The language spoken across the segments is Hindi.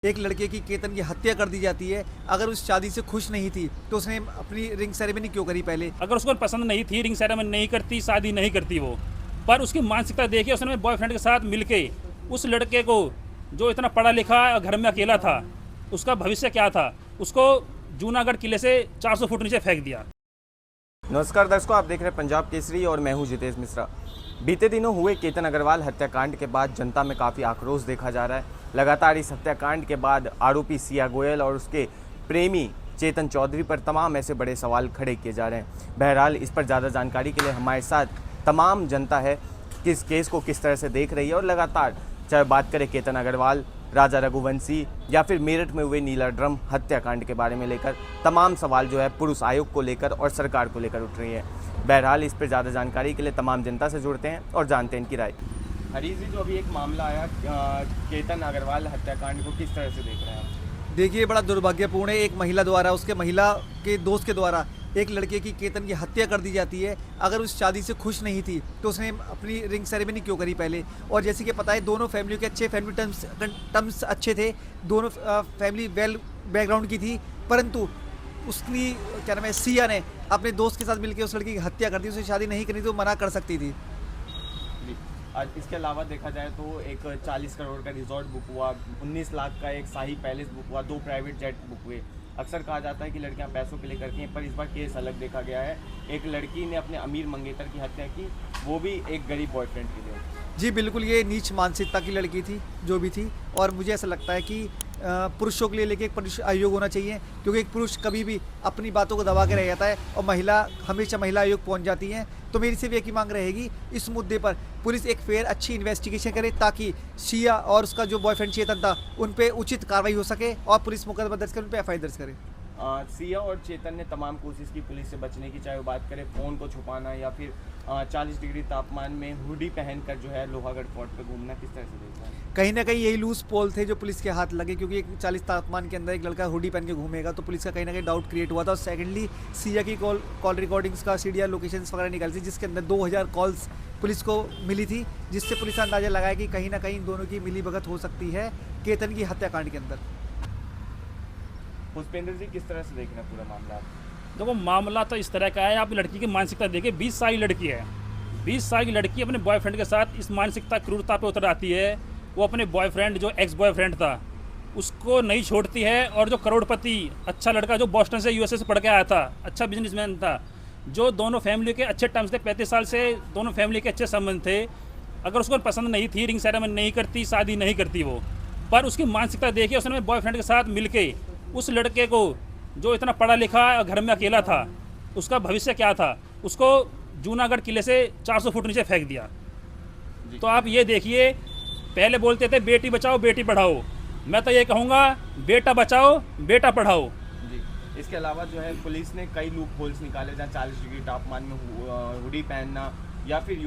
एक लड़के की केतन की हत्या कर दी जाती है। अगर उस शादी से खुश नहीं थी तो उसने अपनी रिंग सेरेमनी क्यों करी पहले? अगर उसको पसंद नहीं थी, रिंग सेरेमनी नहीं करती, शादी नहीं करती वो, पर उसकी मानसिकता देखिए, उसने बॉयफ्रेंड के साथ मिलके उस लड़के को जो इतना पढ़ा लिखा और घर में अकेला था, उसका भविष्य क्या था, उसको जूनागढ़ किले से 400 फुट नीचे फेंक दिया। नमस्कार दर्शकों, आप देख रहे हैं पंजाब केसरी और मैं हूं जितेश मिश्रा। बीते दिनों हुए केतन अग्रवाल हत्याकांड के बाद जनता में काफ़ी आक्रोश देखा जा रहा है। लगातार इस हत्याकांड के बाद आरोपी सिया गोयल और उसके प्रेमी चेतन चौधरी पर तमाम ऐसे बड़े सवाल खड़े किए जा रहे हैं। बहरहाल इस पर ज़्यादा जानकारी के लिए हमारे साथ तमाम जनता है कि इस केस को किस तरह से देख रही है और लगातार चाहे बात करें केतन अग्रवाल, राजा रघुवंशी या फिर मेरठ में हुए नीला ड्रम हत्याकांड के बारे में लेकर तमाम सवाल जो है पुलिस आयोग को लेकर और सरकार को लेकर उठ रही है। बहरहाल इस पर ज़्यादा जानकारी के लिए तमाम जनता से जुड़ते हैं और जानते हैं इनकी राय। हरीश जी, जो अभी एक मामला आया केतन अग्रवाल हत्याकांड को किस तरह से देख रहे हैं आप? देखिए, बड़ा दुर्भाग्यपूर्ण है। एक महिला द्वारा, उसके महिला के दोस्त के द्वारा एक लड़के की केतन की हत्या कर दी जाती है। अगर उस शादी से खुश नहीं थी तो उसने अपनी रिंग सेरेमनी क्यों करी पहले? और जैसे कि पता है, दोनों फैमिली के अच्छे फैमिली टर्म्स अच्छे थे, दोनों फैमिली वेल बैकग्राउंड की थी, परंतु उसकी क्या नाम है, सिया ने अपने दोस्त के साथ मिलकर उस लड़की की हत्या कर दी। उसे शादी नहीं करनी तो मना कर सकती थी। इसके अलावा देखा जाए तो एक 40 करोड़ का रिजॉर्ट बुक हुआ, 19 लाख का एक शाही पैलेस बुक हुआ, 2 प्राइवेट जेट बुक हुए। अक्सर कहा जाता है कि लड़कियां पैसों के लिए करती हैं, पर इस बार केस अलग देखा गया है। एक लड़की ने अपने अमीर मंगेतर की हत्या की, वो भी एक गरीब बॉयफ्रेंड के लिए। जी बिल्कुल, ये नीच मानसिकता की लड़की थी जो भी थी। और मुझे ऐसा लगता है कि पुरुषों के लिए लेके एक पुरुष आयोग होना चाहिए, क्योंकि एक पुरुष कभी भी अपनी बातों को दबा के रह जाता है और महिला हमेशा महिला आयोग पहुंच जाती हैं। तो मेरी सिर्फ एक ही मांग रहेगी, इस मुद्दे पर पुलिस एक फेयर अच्छी इन्वेस्टिगेशन करे, ताकि सिया और उसका जो बॉयफ्रेंड चेतन था उन पर उचित कार्रवाई हो सके और पुलिस मुकदमा दर्ज कर उन पर FIR दर्ज करे। सिया और चेतन ने तमाम कोशिश की पुलिस से बचने की, चाहे वो बात करें फ़ोन को छुपाना या फिर 40 डिग्री तापमान में हुडी पहनकर जो है लोहागढ़ फोर्ट पे घूमना। किस तरह से देखते हैं? कहीं ना कहीं यही लूज पोल थे जो पुलिस के हाथ लगे, क्योंकि एक 40 तापमान के अंदर एक लड़का हुडी पहन के घूमेगा तो पुलिस का कहीं ना कहीं डाउट क्रिएट हुआ था। और सेकेंडली, सिया की कॉल रिकॉर्डिंग्स का CDR लोकेशंस वगैरह निकाली थी, जिसके अंदर 2000 कॉल्स पुलिस को मिली थी, जिससे पुलिस का अंदाजा लगाया कि कहीं ना कहीं इन दोनों की मिली भगत हो सकती है केतन की हत्याकांड के अंदर। पुष्पेंद्र जी, किस तरह से देख रहे हैं पूरा मामला? देखो, मामला तो इस तरह का है, आप लड़की की मानसिकता देखिए, 20 साल की लड़की है, 20 साल की लड़की अपने बॉयफ्रेंड के साथ इस मानसिकता क्रूरता पे उतर आती है। वो अपने बॉयफ्रेंड जो एक्स बॉयफ्रेंड था उसको नहीं छोड़ती है, और जो करोड़पति अच्छा लड़का जो बॉस्टन से USA से पढ़ के आया था, अच्छा बिजनेसमैन था, जो दोनों फैमिली के अच्छे टर्म्स थे, 35 साल से दोनों फैमिली के अच्छे संबंध थे। अगर उसको पसंद नहीं थी, रिंग सेरेमनी नहीं करती, शादी नहीं करती वो, पर उसकी मानसिकता देखिए, उसने बॉयफ्रेंड के साथ मिलके उस लड़के को जो इतना पढ़ा लिखा और घर में अकेला था, उसका भविष्य क्या था, उसको जूनागढ़ किले से 400 फुट नीचे फेंक दिया। तो आप ये देखिए, पहले बोलते थे बेटी बचाओ बेटी पढ़ाओ, मैं तो ये कहूँगा बेटा बचाओ बेटा पढ़ाओ। जी, इसके अलावा जो है पुलिस ने कई लूप होल्स निकाले, जहाँ 40 डिग्री तापमान में हुडी पहनना, या फिर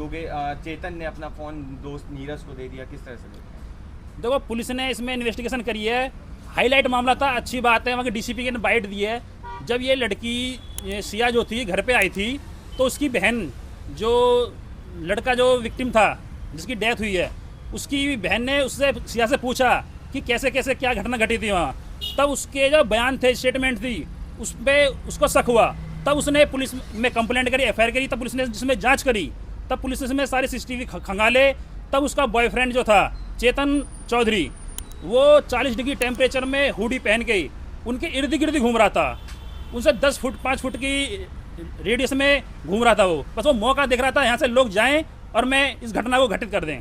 चेतन ने अपना फ़ोन दोस्त नीरज को दे दिया। किस तरह से देखते हैं? देखो, पुलिस ने इसमें इन्वेस्टिगेशन करी है, हाईलाइट मामला था, अच्छी बात है, वहाँ के DCP ने बाइट दी है। जब ये लड़की सिया जो थी घर पे आई थी, तो उसकी बहन, जो लड़का जो विक्टिम था जिसकी डेथ हुई है, उसकी बहन ने उससे सिया से पूछा कि कैसे कैसे क्या घटना घटी थी वहाँ। तब उसके जो बयान थे, स्टेटमेंट थी, उस पर उसको शक हुआ, तब उसने पुलिस में कंप्लेंट करी, FIR करी। तब पुलिस ने जिसमें जाँच करी, तब पुलिस ने इसमें सारे CCTV खंगाले। तब उसका बॉयफ्रेंड जो था चेतन चौधरी, वो 40 डिग्री टेम्परेचर में हुडी पहन के उनके इर्द गिर्द घूम रहा था, उनसे 10 फुट 5 फुट की रेडियस में घूम रहा था। वो बस वो मौका देख रहा था, यहाँ से लोग जाएं और मैं इस घटना को घटित कर दें।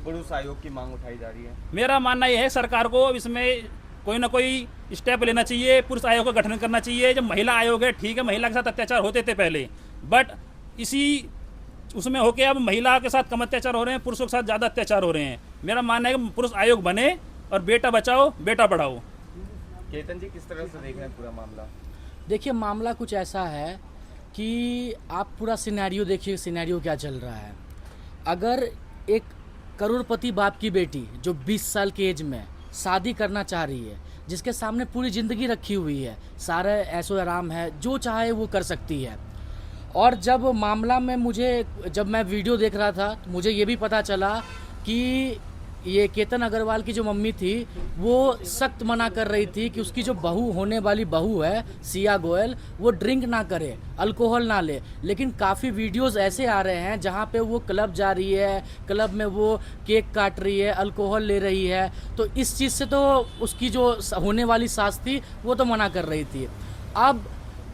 पुलिस आयोग की मांग उठाई जा रही है। मेरा मानना यह है, सरकार को इसमें कोई ना कोई स्टेप लेना चाहिए, पुरुष आयोग का गठन करना चाहिए। जब महिला आयोग है, ठीक है, महिला के साथ अत्याचार होते थे पहले, बट इसी उसमें होके अब महिला के साथ कम अत्याचार हो रहे हैं, पुरुषों के साथ ज़्यादा अत्याचार हो रहे हैं। मेरा मानना है कि पुरुष आयोग बने और बेटा बचाओ बेटा पढ़ाओ। केतन जी, किस तरह से देख रहे हैं पूरा मामला? देखिए, मामला कुछ ऐसा है कि आप पूरा सिनेरियो देखिए, सिनेरियो क्या चल रहा है। अगर एक करोड़पति बाप की बेटी जो 20 साल की एज में शादी करना चाह रही है, जिसके सामने पूरी ज़िंदगी रखी हुई है, सारा ऐशो आराम है, जो चाहे वो कर सकती है, और जब मामला में जब मैं वीडियो देख रहा था तो मुझे ये भी पता चला कि ये केतन अग्रवाल की जो मम्मी थी वो सख्त मना कर रही थी कि उसकी जो बहू होने वाली बहू है सिया गोयल वो ड्रिंक ना करे, अल्कोहल ना ले। लेकिन काफ़ी वीडियोस ऐसे आ रहे हैं जहाँ पे वो क्लब जा रही है, क्लब में वो केक काट रही है, अल्कोहल ले रही है। तो इस चीज़ से तो उसकी जो होने वाली सास थी वो तो मना कर रही थी। अब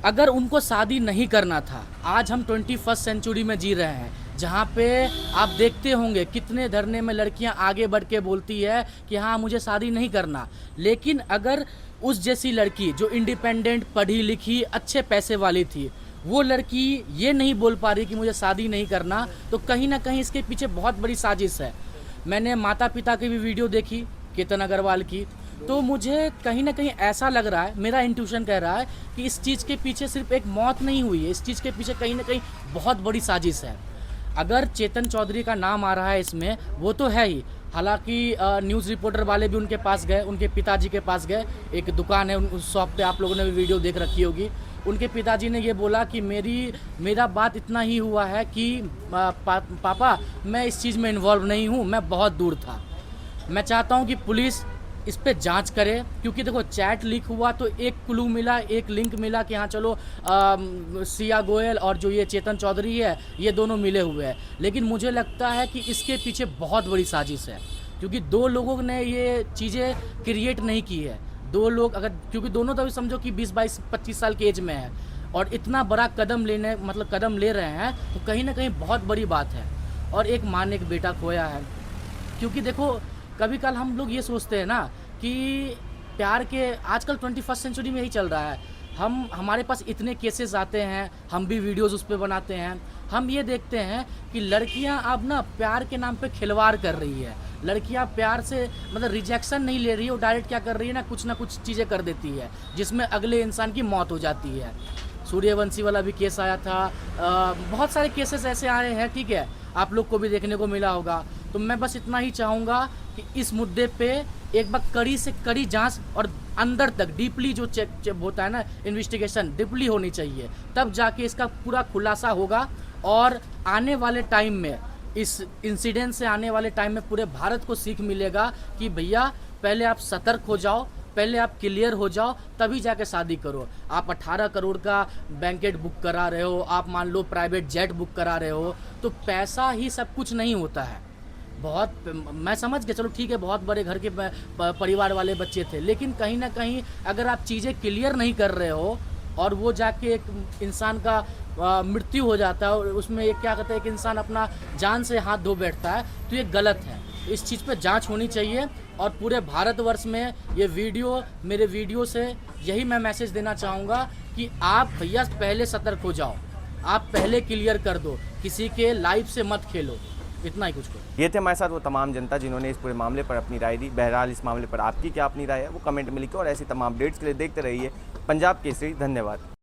अगर उनको शादी नहीं करना था, आज हम 21st सेंचुरी में जी रहे हैं जहाँ पे आप देखते होंगे कितने धरने में लड़कियां आगे बढ़ के बोलती है कि हाँ मुझे शादी नहीं करना। लेकिन अगर उस जैसी लड़की जो इंडिपेंडेंट, पढ़ी लिखी, अच्छे पैसे वाली थी, वो लड़की ये नहीं बोल पा रही कि मुझे शादी नहीं करना, तो कहीं ना कहीं इसके पीछे बहुत बड़ी साजिश है। मैंने माता पिता की भी वीडियो देखी केतन अग्रवाल की, तो मुझे कहीं ना कहीं ऐसा लग रहा है, मेरा इंट्यूशन कह रहा है कि इस चीज़ के पीछे सिर्फ एक मौत नहीं हुई है, इस चीज़ के पीछे कहीं ना कहीं बहुत बड़ी साजिश है। अगर चेतन चौधरी का नाम आ रहा है इसमें, वो तो है ही। हालांकि न्यूज़ रिपोर्टर वाले भी उनके पास गए, उनके पिताजी के पास गए, एक दुकान है उस शॉप पे, आप लोगों ने भी वीडियो देख रखी होगी। उनके पिताजी ने ये बोला कि मेरा बात इतना ही हुआ है कि पापा मैं इस चीज़ में इन्वॉल्व नहीं हूँ, मैं बहुत दूर था। मैं चाहता हूँ कि पुलिस इस पे जांच करे, क्योंकि देखो चैट लीक हुआ तो एक क्लू मिला, एक लिंक मिला कि हाँ चलो सिया गोयल और जो ये चेतन चौधरी है ये दोनों मिले हुए हैं। लेकिन मुझे लगता है कि इसके पीछे बहुत बड़ी साजिश है, क्योंकि दो लोगों ने ये चीज़ें क्रिएट नहीं की है। दो लोग अगर, क्योंकि दोनों तो अभी समझो कि 20-22-25 साल की एज में है और इतना बड़ा कदम ले रहे हैं, तो कहीं ना कहीं बहुत बड़ी बात है। और एक माँ ने एक बेटा खोया है, क्योंकि देखो कभी कल हम लोग ये सोचते हैं ना कि प्यार के, आजकल 21st सेंचुरी में यही चल रहा है, हमारे पास इतने केसेस आते हैं, हम भी वीडियोस उस पर बनाते हैं। हम ये देखते हैं कि लड़कियां अब ना प्यार के नाम पे खिलवाड़ कर रही है। लड़कियां प्यार से मतलब रिजेक्शन नहीं ले रही है, वो डायरेक्ट क्या कर रही है ना कुछ चीज़ें कर देती है जिसमें अगले इंसान की मौत हो जाती है। सूर्यवंशी वाला भी केस आया था, बहुत सारे केसेस ऐसे आए हैं, ठीक है, आप लोग को भी देखने को मिला होगा। तो मैं बस इतना ही चाहूँगा कि इस मुद्दे पे एक बार कड़ी से कड़ी जांच और अंदर तक डीपली जो चेक होता है ना, इन्वेस्टिगेशन डीपली होनी चाहिए, तब जाके इसका पूरा खुलासा होगा। और आने वाले टाइम में, इस इंसिडेंट से आने वाले टाइम में पूरे भारत को सीख मिलेगा कि भैया पहले आप सतर्क हो जाओ, पहले आप क्लियर हो जाओ, तभी जाके शादी करो। आप 18 करोड़ का बैंकेट बुक करा रहे हो, आप मान लो प्राइवेट जेट बुक करा रहे हो, तो पैसा ही सब कुछ नहीं होता है। बहुत, मैं समझ गया, चलो ठीक है, बहुत बड़े घर के परिवार वाले बच्चे थे, लेकिन कहीं ना कहीं अगर आप चीज़ें क्लियर नहीं कर रहे हो और वो जाके एक इंसान का मृत्यु हो जाता है और उसमें एक क्या कहते हैं, एक इंसान अपना जान से हाथ धो बैठता है, तो ये गलत है। इस चीज़ पे जांच होनी चाहिए। और पूरे भारतवर्ष में ये वीडियो, मेरे वीडियो से यही मैं मैसेज देना चाहूँगा कि आप भैया पहले सतर्क हो जाओ, आप पहले क्लियर कर दो, किसी के लाइफ से मत खेलो, इतना ही कुछ करो। ये थे हमारे साथ वो तमाम जनता जिन्होंने इस पूरे मामले पर अपनी राय दी। बहरहाल इस मामले पर आपकी क्या अपनी राय है वो कमेंट में लिखो और ऐसी तमाम अपडेट्स के लिए देखते रहिए पंजाब केसरी। धन्यवाद।